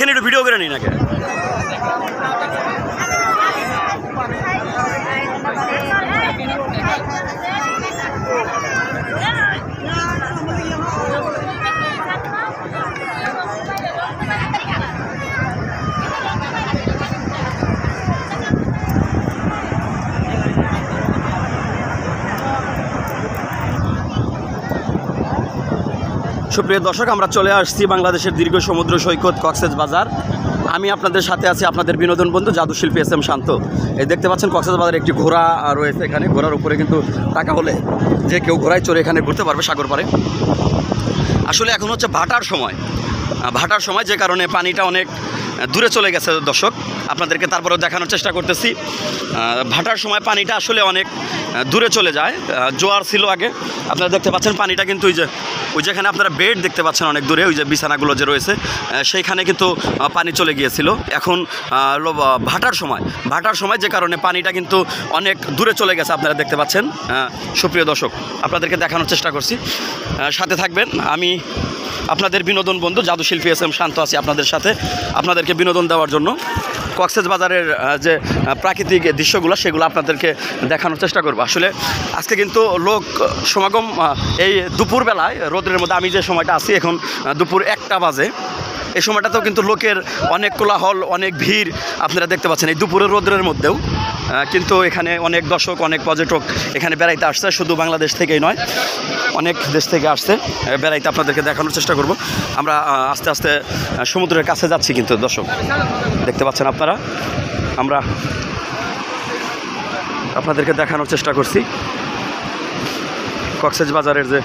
রাখেন, একটু ভিডিও করে নিন আগে। সুপ্রিয় দর্শক, আমরা চলে আসছি বাংলাদেশের দীর্ঘ সমুদ্র সৈকত কক্সবাজার। আমি আপনাদের সাথে আছি, আপনাদের বিনোদন বন্ধু জাদুশিল্পী এস.এম. শান্ত। এই দেখতে পাচ্ছেন কক্সবাজারে একটি ঘোড়া রয়েছে এখানে। ঘোড়ার উপরে কিন্তু টাকা হলে যে কেউ ঘোড়ায় চড়ে এখানে ঘুরতে পারবে সাগর পাড়ে। আসলে এখন হচ্ছে ভাটার সময়, যে কারণে পানিটা অনেক দূরে চলে গেছে দর্শক। আপনাদেরকে তারপরেও দেখানোর চেষ্টা করতেছি। ভাটার সময় পানিটা আসলে অনেক দূরে চলে যায়। জোয়ার ছিল আগে, আপনারা দেখতে পাচ্ছেন পানিটা কিন্তু ওই যেখানে আপনারা বেড দেখতে পাচ্ছেন অনেক দূরে, ওই যে বিছানাগুলো যে রয়েছে সেইখানে কিন্তু পানি চলে গিয়েছিল। এখন ভাটার সময় যে কারণে পানিটা কিন্তু অনেক দূরে চলে গেছে, আপনারা দেখতে পাচ্ছেন। সুপ্রিয় দর্শক, আপনাদেরকে দেখানোর চেষ্টা করছি, সাথে থাকবেন। আমি আপনাদের বিনোদন বন্ধু জাদুশিল্পী এস.এম. শান্ত আছি আপনাদের সাথে, আপনাদেরকে বিনোদন দেওয়ার জন্য। কক্সবাজারের যে প্রাকৃতিক দৃশ্যগুলো সেগুলো আপনাদেরকে দেখানোর চেষ্টা করব। আসলে আজকে কিন্তু লোক সমাগম এই দুপুরবেলায় রোদের মধ্যে, আমি যে সময়টা আছি এখন দুপুর 1টা বাজে, এই সময়টাতেও কিন্তু লোকের অনেক কোলাহল, অনেক ভিড় আপনারা দেখতে পাচ্ছেন এই দুপুরের রোদের মধ্যেও। কিন্তু এখানে অনেক দর্শক, অনেক পর্যটক এখানে বেড়াইতে আসছে, শুধু বাংলাদেশ থেকেই নয়, অনেক দেশ থেকে আসছে বেড়াইতে। আপনাদেরকে দেখানোর চেষ্টা করব। আমরা আস্তে আস্তে সমুদ্রের কাছে যাচ্ছি কিন্তু দর্শক, দেখতে পাচ্ছেন আপনারা। আমরা আপনাদেরকে দেখানোর চেষ্টা করছি কক্সবাজারের যে